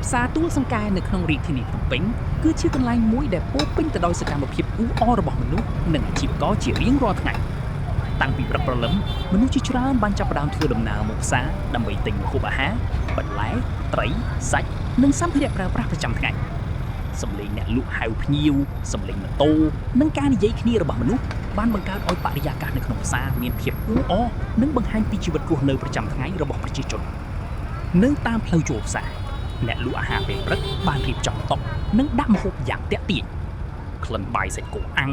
ផ្សារទួលសង្កែនៅក្នុងរាជធានីភ្នំពេញគឺជាកន្លែងមួយដែលពោរពេញទៅដោយសកម្មភាពអ៊ូអររបស់មនុស្សនិងអាជីវករជារៀងរាល់ថ្ងៃតាំងពីព្រឹកព្រលឹមមនុស្សជាច្រើនបានចាប់ផ្ដើមធ្វើដំណើរមកផ្សារដើម្បីទិញម្ហូបអាហារបន្លែត្រីសាច់និងសម្ភារៈប្រើប្រាស់ប្រចាំថ្ងៃសម្លេងអ្នកលក់ហៅភ្ញៀវសម្លេងម៉ូតូនិងការនិយាយគ្នារបស់មនុស្សបានបង្កើតឲ្យបរិយាកាសនៅក្នុងផ្សារមានភាពអ៊ូអរនិងបង្ហាញពីជីវិតរស់នៅប្រចាំថ្ងៃរបស់ប្រជាជននៅតាមផ្លូវចូលផ្សារអ្នកលក់អាហារពេលព្រឹកបានរៀបចំតុនិងដាក់ម្ហូបយ៉ាងទាក់ទាញក្លិនបាយសាច់គោអាំង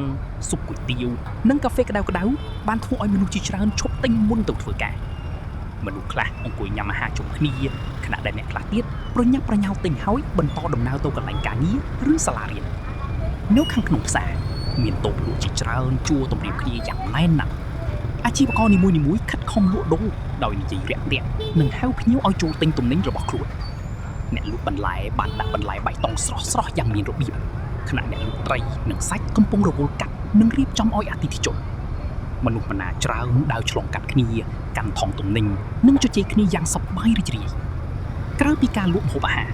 ស៊ុបគុយទាវនិងកាហ្វេក្តៅៗបានធ្វើឲ្យមនុស្សជាច្រើនឈប់ទិញមុនទៅធ្វើការមនុស្សខ្លះអង្គុយញ៉ាំអាហារជុំគ្នាខណៈដែលអ្នកខ្លះទៀតប្រញាប់ប្រញាល់ទិញហើយបន្តដំណើរទៅកន្លែងការងារឬសាលារៀននៅខាងក្នុងផ្សារមានតូបលក់ជាច្រើនជួរទំរៀបគ្នាយ៉ាងណែនណាស់អាជីវករនីមួយៗខិតខំលក់ដូរដោយនិយាយរាក់ទាក់និងហៅភ្ញៀវឲ្យចូលទិញទំនិញរបស់ខ្លួនអ្នកលក់បន្លែបានដាក់បន្លែបៃតងស្រស់ៗយ៉ាងមានរបៀបខណៈអ្នកលក់ត្រីនិងសាច់កំពុងរវល់កាត់និងរៀបចំឲ្យអតិថិជនមនុស្សម្នាច្រើនដើរឆ្លងកាត់គ្នាកាន់ថង់ទំនិញនិងជជែកគ្នាយ៉ាងសប្បាយរីករាយក្រៅពីការលក់ម្ហូបអាហារ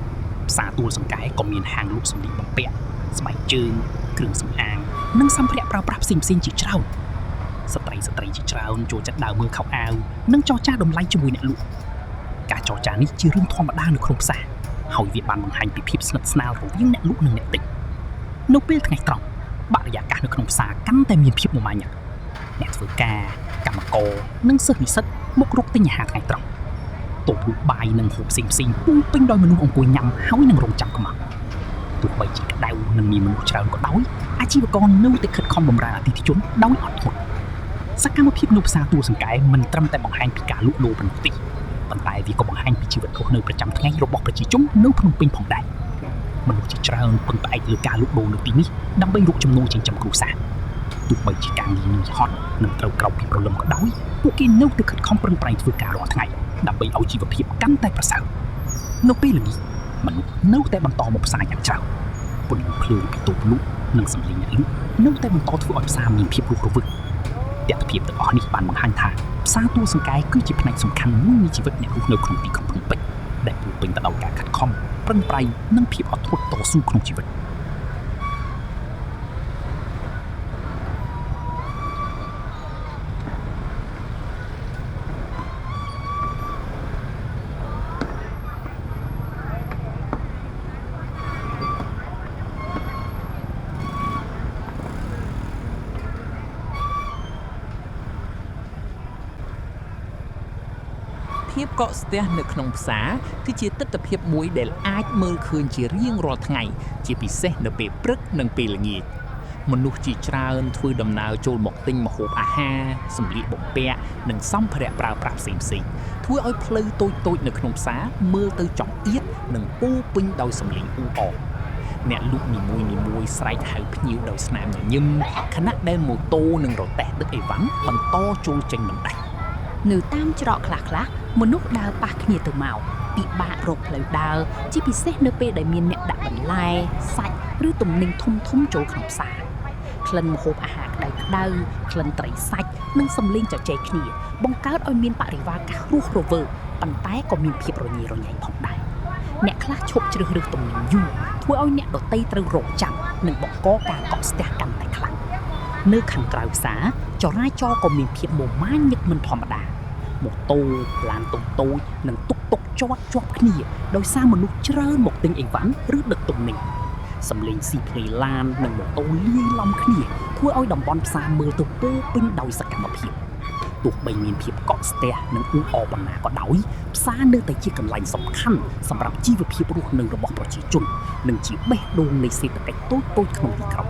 ផ្សារទួលសង្កែក៏មានហាងលក់សម្លៀកបំពាក់ស្បែកជើងគ្រឿងសម្អាងនិងសម្ភារៈប្រើប្រាស់ផ្សេងៗជាច្រើនស្ត្រីជាច្រើនចូលចិត្តដើរមើលខោអាវនិងចរចាតម្លៃជាមួយអ្នកលក់ការចរចានេះជារឿងធម្មតានៅក្នុងផ្សារហើយវាបានបង្ហាញពីភាពស្និទ្ធស្នាលរវាងអ្នកលក់និងអ្នកទិញនៅពេលថ្ងៃត្រង់បរិយាកាសនៅក្នុងផ្សារកាន់តែមានភាពមមាញឹកអ្នកធ្វើការកម្មករនិងសិស្សនិស្សិតមករកទិញអាហារថ្ងៃត្រង់តូបលក់បាយនិងហូបផ្សេងៗពុំពេញដោយមនុស្សអង្គុយញ៉ាំហើយនឹងរងចាំខ្មាស់ទោះបីជាក្តៅនិងមានមនុស្សច្រើនក៏ដោយអាជីវករនៅតែខិតខំបម្រើអតិថិជនដោយអត់ធ្មត់សកម្មភាពនៅផ្សារទួលសង្កែមិនត្រឹមតែបង្ហាញពីការលក់ដូរប៉ុណ្ណោះទេប៉ុន្តែវាក៏បង្ហាញពីជីវិតរស់នៅប្រចាំថ្ងៃរបស់ប្រជាជននៅភ្នំពេញផងដែរមនុស្សជាច្រើនពឹងផ្អែកលើការលក់ដូរនៅទីនេះដើម្បីរកចំណូលចិញ្ចឹមគ្រួសារទោះបីជាការងារនឿយហត់និងត្រូវក្រោកពីព្រលឹមក៏ដោយពួកគេនៅតែខិតខំប្រឹងប្រែងធ្វើការរាល់ថ្ងៃដើម្បីឲ្យជីវភាពកាន់តែប្រសើរនៅពេលល្ងាចមនុស្សនៅតែបន្តមកផ្សារយ៉ាងច្រើនពន្លឺភ្លើងពីតូបលក់និងសម្លេងអ្នកលក់នៅតែបន្តធ្វើឲ្យផ្សារមានភាពរស់រវើកទស្សនវិជ្ជាទាំងអស់នេះបានបង្ហាញថាផ្សារទួលសង្កែគឺជាផ្នែកសំខាន់មួយនៃជីវិតអ្នករស់នៅក្នុងទីក្រុងភ្នំពេញដែលពោរពេញទៅដោយការខិតខំប្រឹងប្រែងនិងភាពអត់ធ្មត់តស៊ូក្នុងជីវិតភាពកកស្ទះនៅក្នុងផ្សារគឺជាទិដ្ឋភាពមួយដែលអាចមើលឃើញជារៀងរាល់ថ្ងៃជាពិសេសនៅពេលព្រឹកនិងពេលល្ងាចមនុស្សជាច្រើនធ្វើដំណើរចូលមកទិញម្ហូបអាហារសម្លៀកបំពាក់និងសម្ភារៈប្រើប្រាស់ផ្សេងៗធ្វើឲ្យផ្លូវតូចៗនៅក្នុងផ្សារមើលទៅចង្អៀតនិងពោរពេញដោយសម្លេងអ៊ូអរអ្នកលក់នីមួយៗស្រែកហៅភ្ញៀវដោយស្នាមញញឹមខណៈដែលម៉ូតូនិងរទេះដឹកអីវ៉ាន់បន្តចូលចេញមិនដាច់នៅតាមច្រកខ្លះមនុស្សដើរប៉ះគ្នាទៅមកពិបាករកផ្លូវដើរជាពិសេសនៅពេលដែលមានអ្នកដាក់បន្លែសាច់ឬទំនិញធំចូលក្នុងផ្សារក្លិនម្ហូបអាហារក្តៅក្លិនត្រីសាច់និងសម្លេងជជែកគ្នាបង្កើតឲ្យមានបរិយាកាសរស់រវើកប៉ុន្តែក៏មានភាពរញ៉េរញ៉ៃផងដែរអ្នកខ្លះឈប់ជ្រើសរើសទំនិញយូរធ្វើឲ្យអ្នកដទៃត្រូវរកចាំនិងបង្កការកកស្ទះកាន់តែខ្លាំងនៅខាងក្រៅផ្សារចរាចរណ៍ក៏មានភាពមមាញឹកមិនធម្មតាម៉ូតូឡានតូចនិងតុកតុកជាប់គ្នាដោយសារមនុស្សច្រើនមកទិញអីវ៉ាន់ឬដឹកទំនិញសម្លេងស៊ីភ្លេឡាននិងម៉ូតូលាយឡំគ្នាធ្វើឲ្យតំបន់ផ្សារមើលទៅពោរពេញដោយសកម្មភាពទោះបីមានភាពកកស្ទះនិងអ៊ូអរបណ្ណាក៏ដោយផ្សារនៅតែជាកន្លែងសំខាន់សម្រាប់ជីវភាពរស់នៅរបស់ប្រជាជននិងជាបេះដូងនៃសេដ្ឋកិច្ចតូចក្នុងទីក្រុង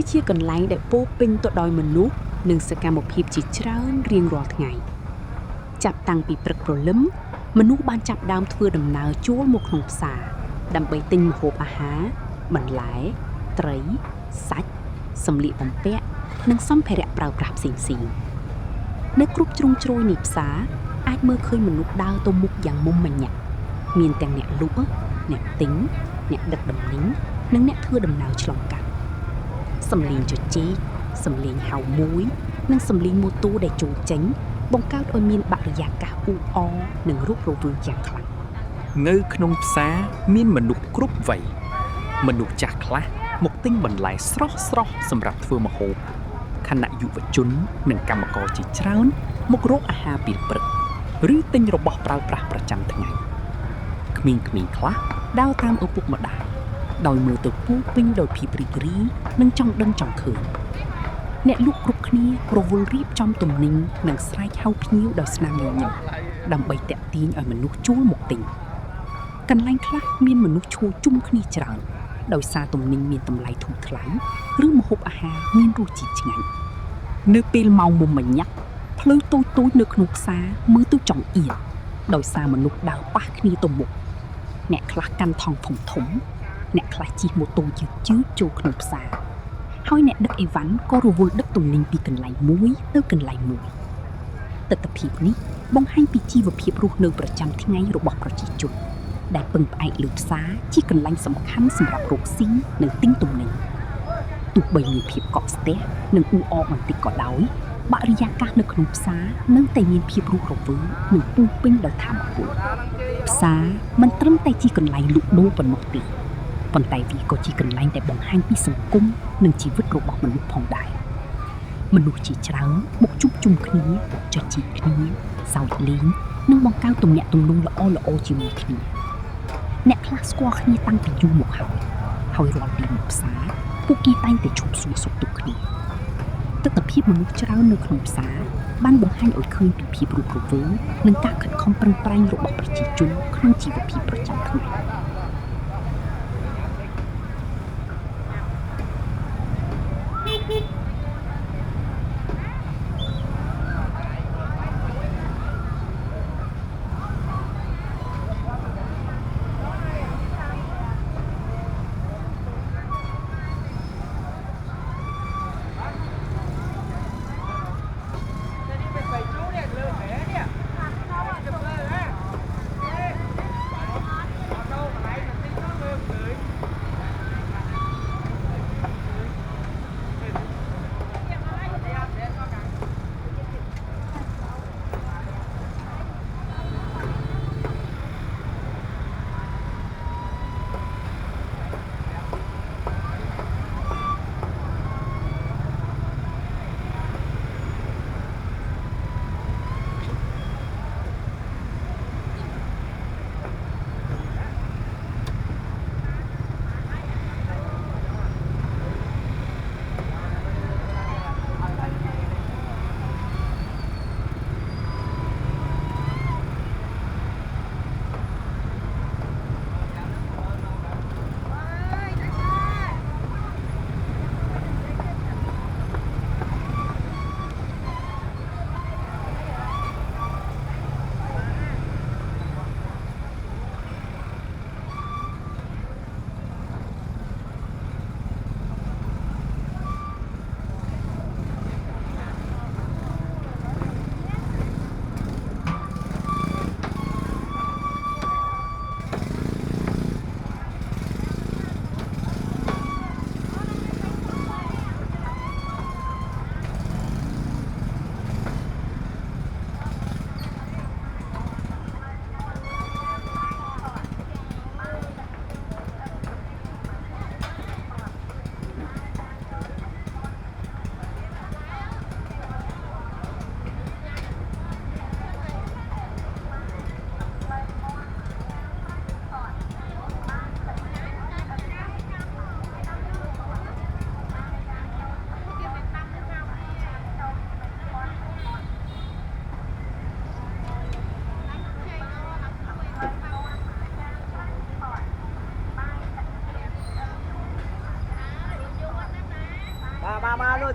គឺជាកន្លែងដែលពោរពេញទៅដោយមនុស្សនិងសកម្មភាពជាច្រើនរៀងរាល់ថ្ងៃចាប់តាំងពីព្រឹកព្រលឹមមនុស្សបានចាប់ដើមធ្វើដំណើរចូលមកក្នុងផ្សារដើម្បីទិញម្ហូបអាហារបន្លែត្រីសាច់សម្លៀកបំពាក់និងសម្ភារៈប្រើប្រាស់ផ្សេងៗនៅគ្រប់ជ្រុងជ្រោយនៃផ្សារអាចមើលឃើញមនុស្សដើរទៅមុខយ៉ាងមុំមាញឹកមានទាំងអ្នកលក់អ្នកទិញអ្នកដឹកដំណឹងនិងអ្នកធ្វើដំណើរឆ្លងកាត់សំឡេងជជែកសំឡេងហៅមួយនិងសំឡេងម៉ូតូដែលចូលចេញបង្កើតឲ្យមានបរិយាកាសអ៊ូអរនិងរស់រវើកយ៉ាងខ្លាំងនៅក្នុងផ្សារមានមនុស្សគ្រប់វ័យមនុស្សចាស់ខ្លះមកទិញបន្លែស្រស់សម្រាប់ធ្វើម្ហូបខណៈយុវជននិងកម្មករជាច្រើនមករកអាហារពេលព្រឹកឬទិញរបស់ប្រើប្រាស់ប្រចាំថ្ងៃក្មេងៗខ្លះដើរតាមឪពុកម្ដាយដោយមើលទៅពោរពេញដោយភាពរីករាយនិងចង់ដឹងចង់ឃើញអ្នកលក់គ្រប់គ្នារវល់រៀបចំទំនិញនិងស្រែកហៅភ្ញៀវដោយស្នាមញញឹមដើម្បីទាក់ទាញឲ្យមនុស្សចូលមកទិញកន្លែងខ្លះមានមនុស្សឈរជុំគ្នាច្រើនដោយសារទំនិញមានតម្លៃធូរថ្លៃឬម្ហូបអាហារមានរសជាតិឆ្ងាញ់នៅពេលម៉ោងមុំម្ញាក់ផ្លូវតូចៗនៅក្នុងផ្សារមើលទៅចង្អៀតដោយសារមនុស្សដើរប៉ះគ្នាទៅមុខអ្នកខ្លះកាន់ថង់ធំអ្នកខ្លះជិះម៉ូតូយឺតចូលក្នុងផ្សារហើយអ្នកដឹកអីវ៉ាន់ក៏រវល់ដឹកទំនិញពីកន្លែងមួយទៅកន្លែងមួយទិដ្ឋភាពនេះបង្ហាញពីជីវភាពរស់នៅប្រចាំថ្ងៃរបស់ប្រជាជនដែលពឹងផ្អែកលើផ្សារជាកន្លែងសំខាន់សម្រាប់រកស៊ីនិងទិញទំនិញទោះបីមានភាពកកស្ទះនិងអ៊ូអរបន្តិចក៏ដោយបរិយាកាសនៅក្នុងផ្សារនៅតែមានភាពរស់រវើកនិងពុះពេញដោយថាមពលផ្សារមិនត្រឹមតែជាកន្លែងលក់ដូរប៉ុណ្ណោះទេប៉ុន្តែវាក៏ជាកន្លែងដែលបង្ហាញពីសង្គមនិងជីវិតរបស់មនុស្សផងដែរមនុស្សជាច្រើនមកជួបជុំគ្នាជជែកគ្នាសើចលេងនិងបង្កើតទំនាក់ទំនងល្អៗជាមួយគ្នាអ្នកខ្លះស្គាល់គ្នាតាំងពីយូរមកហើយរាល់ពេលមកផ្សារពួកគេតែងតែជួបសួរសុខទុក្ខគ្នាទិដ្ឋភាពមនុស្សច្រើននៅក្នុងផ្សារបានបង្ហាញឲ្យឃើញពីភាពរស់រវើកនិងការខិតខំប្រឹងប្រែងរបស់ប្រជាជនក្នុងជីវភាពប្រចាំថ្ងៃ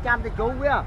ចាំតិចគ្រូវា ប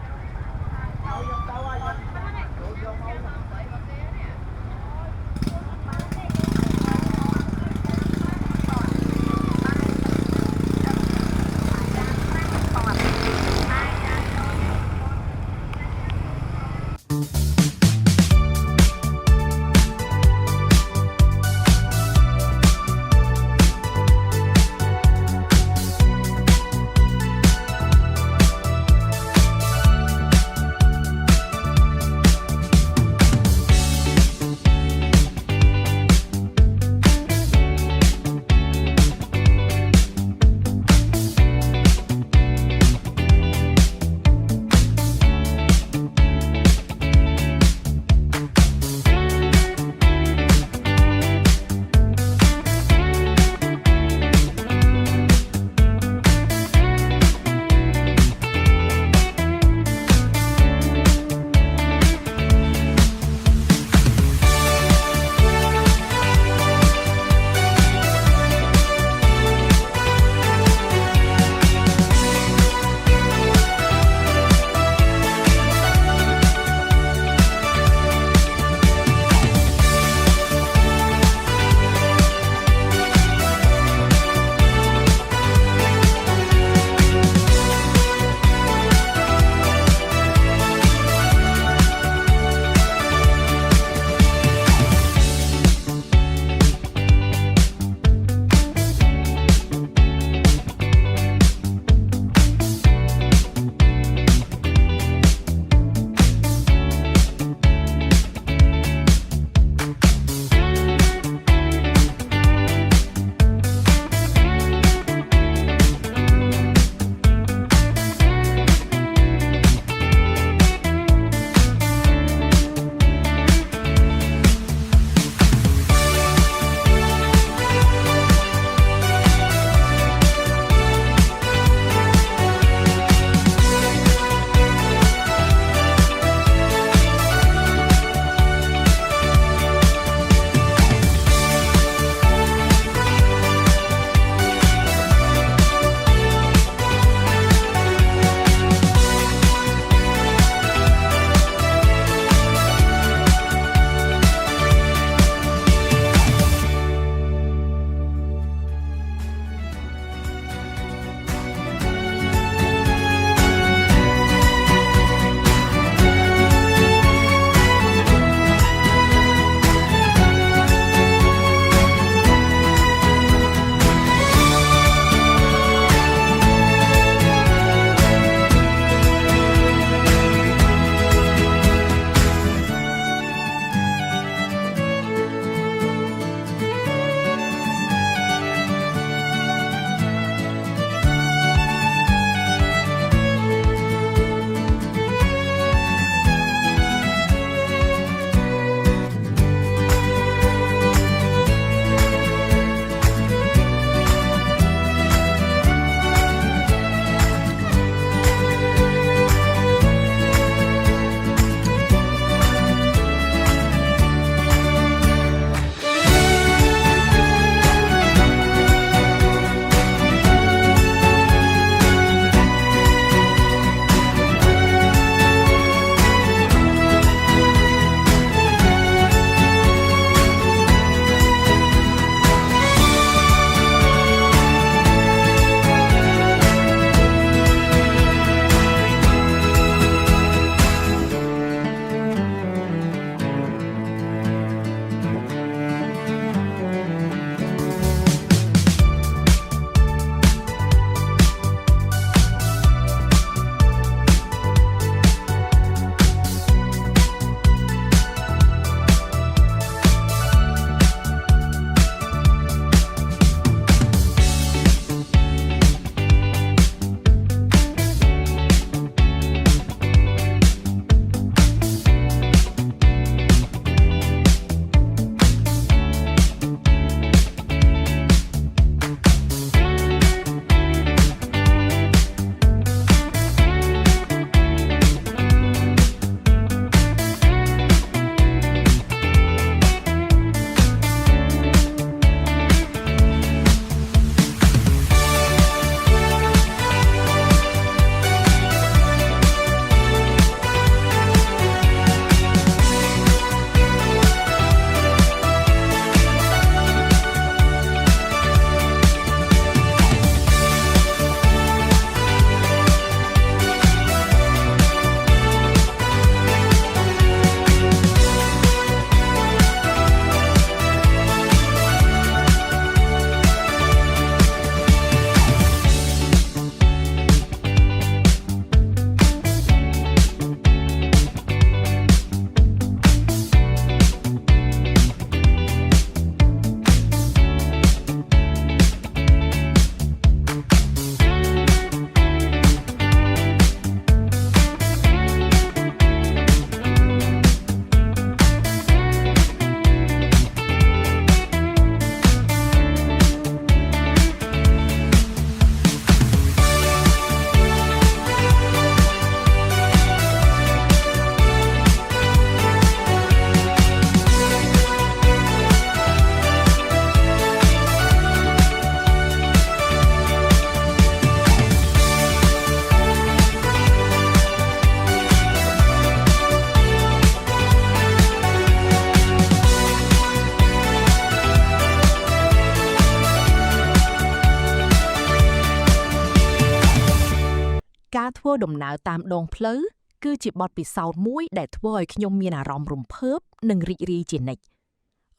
ធ្វើដំណើរតាមដងផ្លូវគឺជាបទពិសោធន៍មួយដែលធ្វើឲ្យខ្ញុំមានអារម្មណ៍រំភើបនិងរីករាយជានិច្ច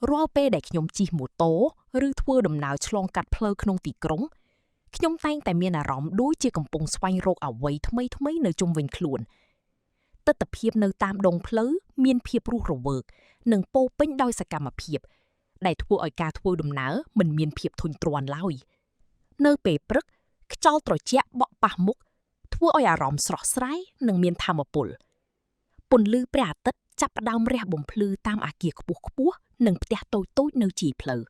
រាល់ពេលដែលខ្ញុំជិះម៉ូតូឬធ្វើដំណើរឆ្លងកាត់ផ្លូវក្នុងទីក្រុងខ្ញុំតែងតែមានអារម្មណ៍ដូចជាកំពុងស្វែងរកអ្វីថ្មីៗនៅជុំវិញខ្លួនទិដ្ឋភាពនៅតាមដងផ្លូវមានភាពរស់រវើកនិងពោរពេញដោយសកម្មភាពដែលធ្វើឲ្យការធ្វើដំណើរមិនមានភាពធុញទ្រាន់ឡើយនៅពេលព្រឹកខ្យល់ត្រជាក់បក់ប៉ះមុខធ្វើឲ្យអារម្មណ៍ស្រស់ស្រាយនិងមានថាមពលពន្លឺព្រះអាទិត្យចាប់ផ្ដើមរះបំភ្លឺតាមអាគារខ្ពស់ៗនិងផ្ទះតូចៗនៅជាយផ្លូវ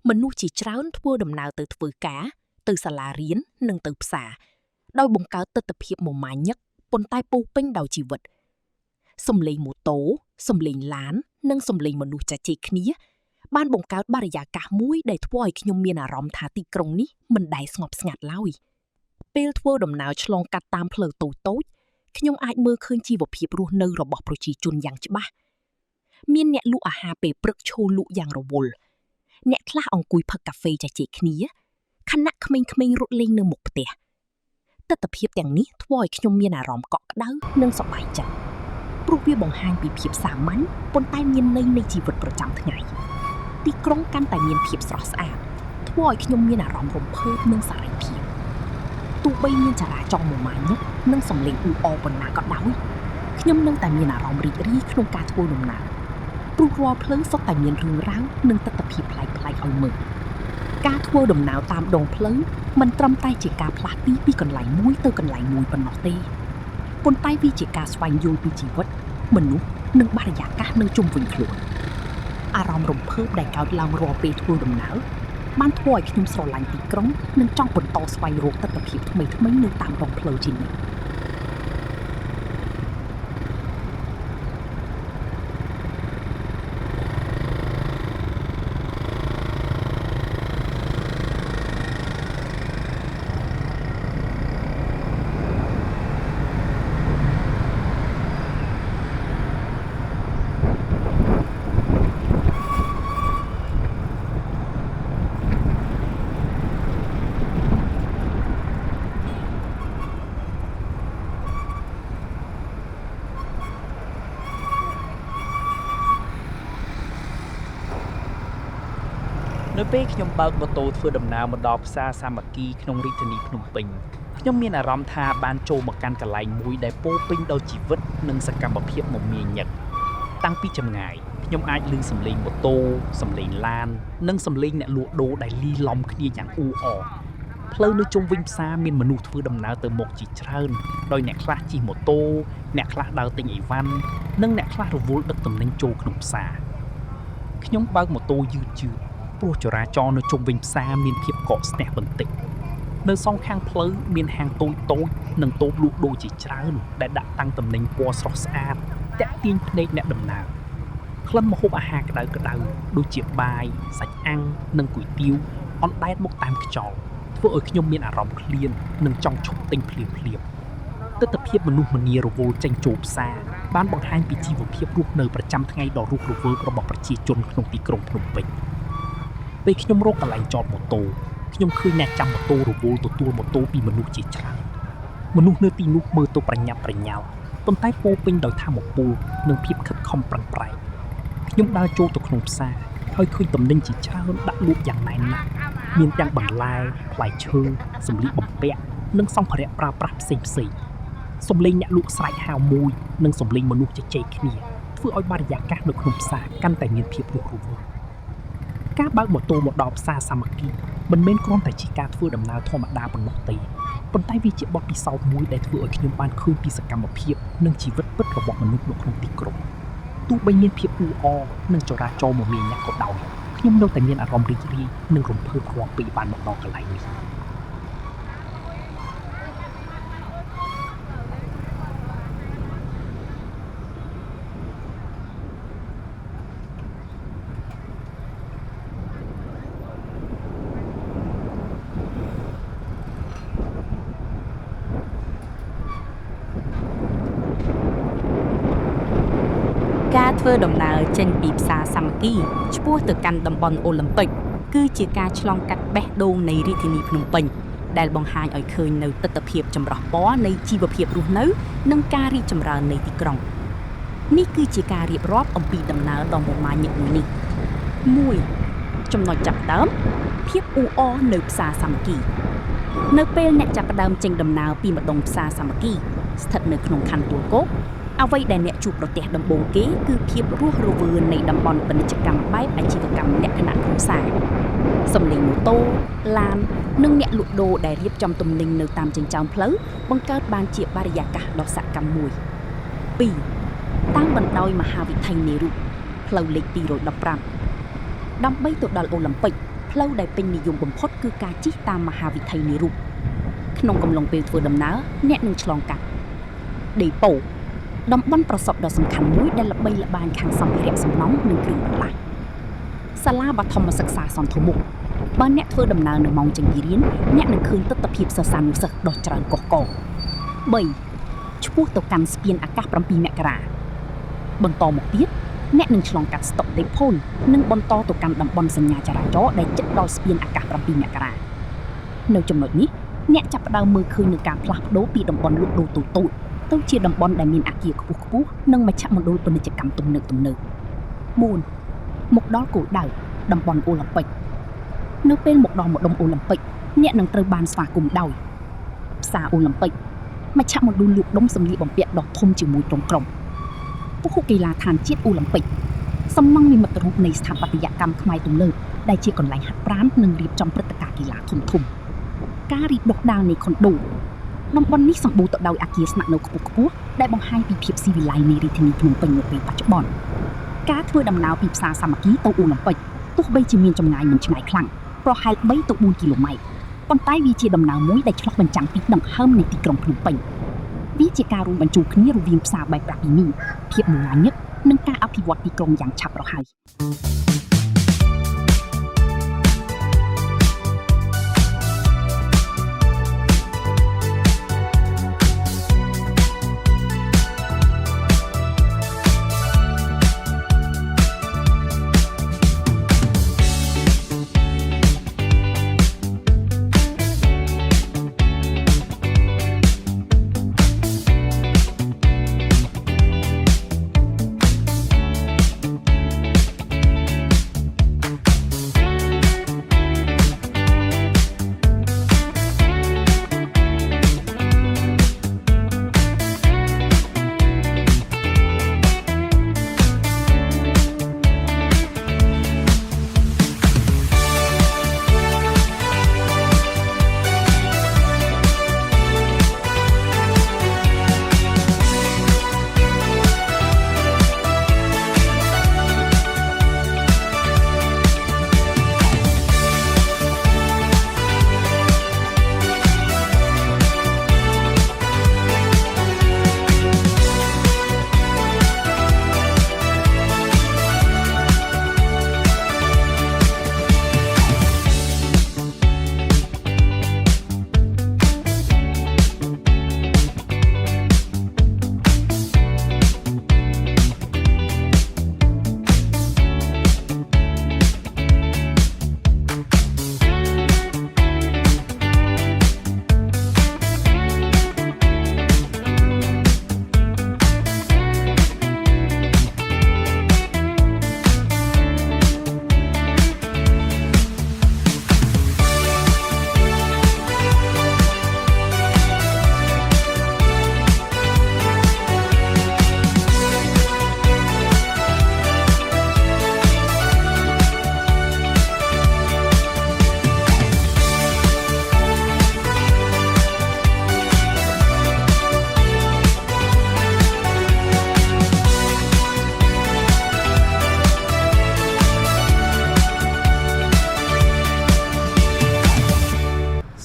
មនុស្សជាច្រើនធ្វើដំណើរទៅធ្វើការទៅសាលារៀននិងទៅផ្សារដោយបង្កើតទិដ្ឋភាពមមាញឹកប៉ុន្តែពោរពេញដោយជីវិតសំឡេងម៉ូតូសំឡេងឡាននិងសំឡេងមនុស្សជជែកគ្នាបានបង្កើតបរិយាកាសមួយដែលធ្វើឲ្យខ្ញុំមានអារម្មណ៍ថាទីក្រុងនេះមិនដែលស្ងប់ស្ងាត់ឡើយពេលធ្វើដំណើរឆ្លងកាត់តាមផ្លូវតូចៗខ្ញុំអាចមើលឃើញជីវភាពរស់នៅរបស់ប្រជាជនយ៉ាងច្បាស់មានអ្នកលក់អាហារពេលព្រឹកឈរលក់យ៉ាងរវល់អ្នកខ្លះអង្គុយផឹកកាហ្វេជជែកគ្នាខណៈក្មេងៗរត់លេងនៅមុខផ្ទះទិដ្ឋភាពទាំងនេះធ្វើឲ្យខ្ញុំមានអារម្មណ៍កក់ក្ដៅនិងសប្បាយចិត្តព្រោះវាបង្ហាញពីភាពសាមញ្ញប៉ុន្តែមានន័យនៃជីវិតប្រចាំថ្ងៃទីក្រុងកាន់តែមានភាពស្រស់ស្អាតធ្វើឲ្យខ្ញុំមានអារម្មណ៍រំភើបនិងសេរីភាពទោះបីមានចរាចរណ៍មមាញឹកនិងសំឡេងអ៊ូអរប៉ុណ្ណាក៏ដោយខ្ញុំនៅតែមានអារម្មណ៍រីករាយក្នុងការធ្វើដំណើរព្រោះរាល់ផ្លូវសុទ្ធតែមានរឿងរ៉ាវនិងទិដ្ឋភាពប្លែកៗឲ្យមើលការធ្វើដំណើរតាមដងផ្លូវមិនត្រឹមតែជាការផ្លាស់ទីពីកន្លែងមួយទៅកន្លែងមួយប៉ុណ្ណោះទេប៉ុន្តែវាជាការស្វែងយល់ពីជីវិតមនុស្សនិងបរិយាកាសនៅជុំវិញខ្លួនអារម្មណ៍រំភើបដែលកើតឡើងរាល់ពេលធ្វើដំណើរបានធ្វើឲ្យខ្ញុំស្រឡាញ់ទីក្រុងនិងចង់បន្តស្វែងរកទិដ្ឋភាពថ្មីៗនៅតាមដងផ្លូវជានិច្ចនៅពេលខ្ញុំបើកម៉ូតូធ្វើដំណើរមកដល់ផ្សារសាមគ្គីក្នុងរាជធានីភ្នំពេញខ្ញុំមានអារម្មណ៍ថាបានចូលមកកាន់កន្លែងមួយដែលពោរពេញដោយជីវិតនិងសកម្មភាពមមាញឹកតាំងពីចម្ងាយខ្ញុំអាចឮសំឡេងម៉ូតូសំឡេងឡាននិងសំឡេងអ្នកលក់ដូរដែលលីឡំគ្នាយ៉ាងអ៊ូអរផ្លូវនៅជុំវិញផ្សារមានមនុស្សធ្វើដំណើរទៅមុខជាច្រើនដោយអ្នកខ្លះជិះម៉ូតូអ្នកខ្លះដើរទិញអីវ៉ាន់និងអ្នកខ្លះរវល់ដឹកទំនិញចូលក្នុងផ្សារខ្ញុំបើកម៉ូតូយឺតព្រោះចរាចរណ៍នៅជុំវិញផ្សារមានភាពកកស្ទះបន្តិចនៅសងខាងផ្លូវមានហាងតូចៗនិងតូបលក់ដូរជាច្រើនដែលដាក់តាំងទំនិញពណ៌ស្រស់ស្អាតទាក់ទាញភ្នែកអ្នកដំណើរក្លិនម្ហូបអាហារក្តៅៗដូចជាបាយសាច់អាំងនិងគុយទាវអណ្ដែតមកតាមខ្យល់ធ្វើឲ្យខ្ញុំមានអារម្មណ៍ឃ្លាននិងចង់ឈប់ទិញភ្លាមៗទិដ្ឋភាពមនុស្សម្នារវល់ចេញចូលផ្សារបានបង្ហាញពីជីវភាពរស់នៅប្រចាំថ្ងៃដ៏រស់រវើករបស់ប្រជាជនក្នុងទីក្រុងភ្នំពេញពេលខ្ញុំរកកន្លែងចតម៉ូតូខ្ញុំឃើញអ្នកចាំម៉ូតូរវល់ទទួលម៉ូតូពីមនុស្សជាច្រើនមនុស្សនៅទីនោះមើលទៅប្រញាប់ប្រញាល់ប៉ុន្តែពោរពេញដោយថាមពលនិងភាពខិតខំប្រឹងប្រែងខ្ញុំដើរចូលទៅក្នុងផ្សារហើយឃើញទំនិញជាច្រើនដាក់លក់យ៉ាងណែនណាស់មានទាំងបន្លែផ្លែឈើសម្លៀកបំពាក់និងសម្ភារៈប្រើប្រាស់ផ្សេងៗសំឡេងអ្នកលក់ស្រែកហៅមួយនិងសំឡេងមនុស្សជជែកគ្នាធ្វើឲ្យបរិយាកាសនៅក្នុងផ្សារកាន់តែមានភាពរស់រវើកការបើកម៉ូតូមកដល់ផ្សារសាមគ្គីមិនមែនគ្រាន់តែជាការធ្វើដំណើរធម្មតាប៉ុណ្ណោះទេប៉ុន្តែវាជាបទពិសោធន៍មួយដែលធ្វើឲ្យខ្ញុំបានឃើញពីសកម្មភាពនិងជីវិតពិតរបស់មនុស្សនៅក្នុងទីក្រុងទោះបីមានភាពអ៊ូអរនិងចរាចរណ៍មមាញឹកក៏ដោយខ្ញុំនៅតែមានអារម្មណ៍រីករាយនិងរំភើបរាល់ពេលបានមកដល់កន្លែងនេះការធ្វើដំណើរចេញពីផ្សារសាមគ្គីឆ្ពោះទៅកាន់តំបន់អូឡ িম্প ិកគឺជាការឆ្លងកាត់បេះដូងនៃរាជធានីភ្នំពេញ ដែលបង្ហាញឲ្យឃើញនៅទស្សនភាពចម្រុះពណ៌នៃជីវភាពរស់នៅនិងការរីកចម្រើននៃទីក្រុងនេះគឺជាការរៀបរាប់អំពីដំណើរដ៏មមាញឹកមួយនេះ 1. ចំណុចចាប់ផ្ដើមភាពអ៊ូអរនៅផ្សារសាមគ្គីនៅពេលអ្នកចាប់ផ្ដើមចេញដំណើរពីម្ដុំផ្សារសាមគ្គីស្ថិតនៅក្នុងខណ្ឌទួលគោកអ្វីដែលអ្នកជួបប្រទះដំបូងគេគឺភាពរស់រវើកនៃតំបន់ពាណិជ្ជកម្មបែបអាជីវកម្មលក្ខណៈគ្រួសារសំឡេងម៉ូតូឡាននិងអ្នកលក់ដូរដែលរៀបចំទំនិញនៅតាមចិញ្ចើមផ្លូវបង្កើតបានជាបរិយាកាសដ៏សកម្មមួយ 2. តាមបណ្ដោយមហាវិថីនេរុផ្លូវលេខ215ដើម្បីទៅដល់អូឡ িম্প ិកផ្លូវដែលពេញនិយមបំផុតគឺការជិះតាមមហាវិថីនេរុក្នុងកំឡុងពេលធ្វើដំណើរអ្នកនឹងឆ្លងកាត់ដេប៉ូតំបន់ប្រសពដ៏សំខាន់មួយដែលល្បីល្បាញខាងសម្ភារៈសំណង់និងគ្រឿងបន្លាស់សាលាបឋមសិក្សាសន្ធមុខបើអ្នកធ្វើដំណើរនៅម៉ោងចេញពីរៀនអ្នកនឹងឃើញទស្សនវិជ្ជាសិស្សានុសិស្សដ៏ច្រើនកុះករ 3. ឆ្ពោះទៅកាន់ស្ពានអាកាស7មករាបន្តមកទៀតអ្នកនឹងឆ្លងកាត់ស្តុកដេផូននិងបន្តទៅកាន់តំបន់សញ្ញាចរាចរណ៍ដែលជិតដល់ស្ពានអាកាស7មករានៅចំណុចនេះអ្នកចាប់ផ្ដើមមើលឃើញនឹងការផ្លាស់ប្ដូរពីតំបន់លក់ដូរតូចៗទៅជាតំបន់ដែលមានអគារខ្ពស់ៗនិងមជ្ឈមណ្ឌលពាណិជ្ជកម្មទំនើបៗ 4. មកដល់គោលដៅតំបន់អូឡ িম্প ិកនៅពេលមកដល់ម្ដុំអូឡ িম্প ិកអ្នកនឹងត្រូវបានស្វាគមន៍ដោយផ្សារអូឡ িম্প ិកមជ្ឈមណ្ឌលលក់ដុំសម្លៀកបំពាក់ដ៏ធំជាមួយក្រុមពហុកីឡាដ្ឋានជាតិអូឡ িম্প ិកសំណង់និមិត្តរូបនៃស្ថាបត្យកម្មខ្មែរទំនើបដែលជាកន្លែងហាត់ប្រាណនិងរៀបចំព្រឹត្តិការណ៍កីឡាធំៗការរីកដុះដាលនៃខុនដូតំបន់នេះសម្បូរទៅដោយអគារស្នាក់នៅខ្ពស់ៗដែលបង្ហាញពីភាពស៊ីវិល័យនៃរាជធានីភ្នំពេញនៅពេលបច្ចុប្បន្នការធ្វើដំណើរពីផ្សារសាមគ្គីទៅអូឡ িম্প ិកទោះបីជាមានចម្ងាយមិនឆ្ងាយខ្លាំងប្រហែល3ទៅ4គីឡូម៉ែត្រប៉ុន្តែវាជាដំណើរមួយដែលឆ្លុះបញ្ចាំងពីដង្ហើមនៃទីក្រុងភ្នំពេញវាជាការរួមបញ្ចូលគ្នារវាងផ្សារបែបប្រពៃណីភាពមមាញឹកនិងការអភិវឌ្ឍទីក្រុងយ៉ាងឆាប់រហ័ស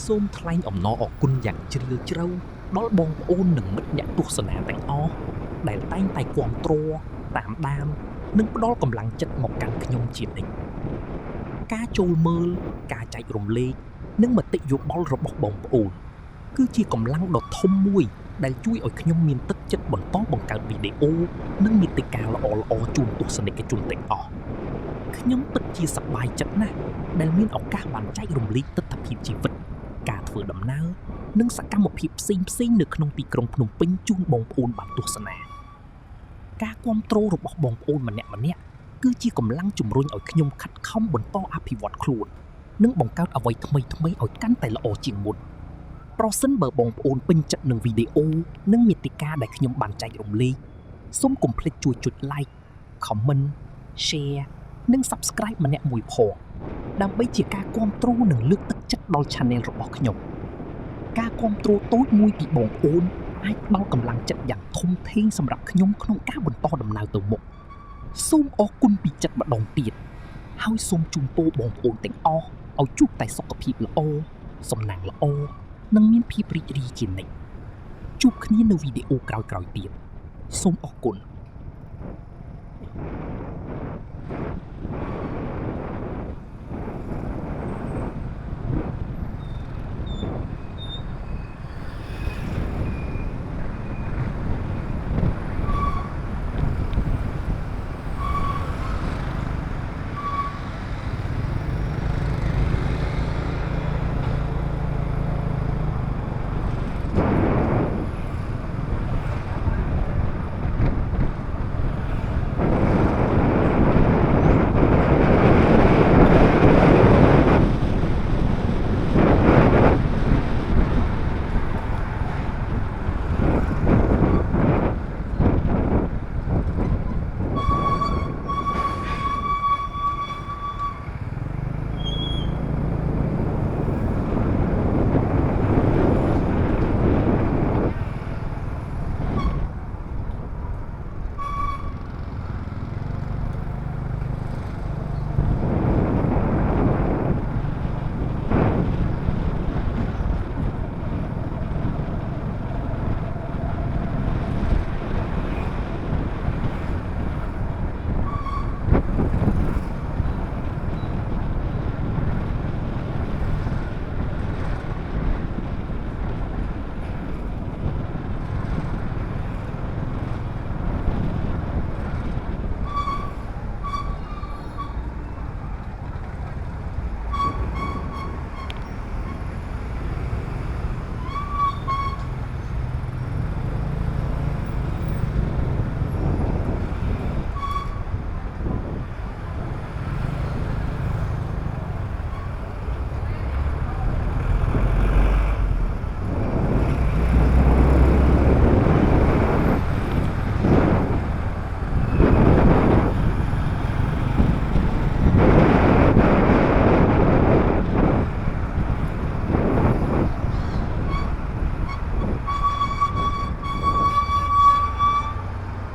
សូមថ្លែងអំណរអគុណយ៉ាងជ្រាលជ្រៅដល់បងប្អូននិងមិត្តអ្នកទស្សនាទាំងអស់ដែលតែងតែគាំទ្រតាមដាននិងផ្ដល់កម្លាំងចិត្តមកកាន់ខ្ញុំជានិច្ចការចូលមើលការចែករំលែកនិងមតិយោបល់របស់បងប្អូនគឺជាកម្លាំងដ៏ធំមួយដែលជួយឲ្យខ្ញុំមានទឹកចិត្តបន្តបង្កើតវីដេអូនិងមាតិកាល្អៗជូនទស្សនិកជនទាំងអស់ខ្ញុំពិតជាសប្បាយចិត្តណាស់ដែលមានឱកាសបានចែករំលែកទស្សនវិជ្ជាជីវិតការ ធ្វើដំណើរនិងសកម្មភាពផ្សេងៗនៅក្នុងទីក្រុងភ្នំពេញជូនបងប្អូនបានទស្សនាការគាំទ្ររបស់បងប្អូនម្នាក់ៗគឺជាកម្លាំងជំរុញឲ្យខ្ញុំខិតខំបន្តអភិវឌ្ឍខ្លួននិងបង្កើតអ្វីថ្មីៗឲ្យកាន់តែល្អជាងមុនប្រសិនបើបងប្អូនពេញចិត្តនឹងវីដេអូនិងមាតិកាដែលខ្ញុំបានចែករំលែកសូមកុំភ្លេចជួយចុច like comment share និង subscribe ម្នាក់មួយផងដើម្បីជាការគាំទ្រនិងលើកទឹកចិត្តដល់ channel របស់ខ្ញុំការគាំទ្រតូចមួយពីបងប្អូនអាចផ្ដល់កម្លាំងចិត្តយ៉ាងធំធេងសម្រាប់ខ្ញុំក្នុងការបន្តដំណើរទៅមុខសូមអរគុណពីចិត្តម្ដងទៀតហើយសូមជូនពរបងប្អូនទាំងអស់ឲ្យជួបតែសុខភាពល្អសំណាងល្អនិងមានភាពរីករាយជានិច្ចជួបគ្នានៅវីដេអូក្រោយៗទៀតសូមអរគុណ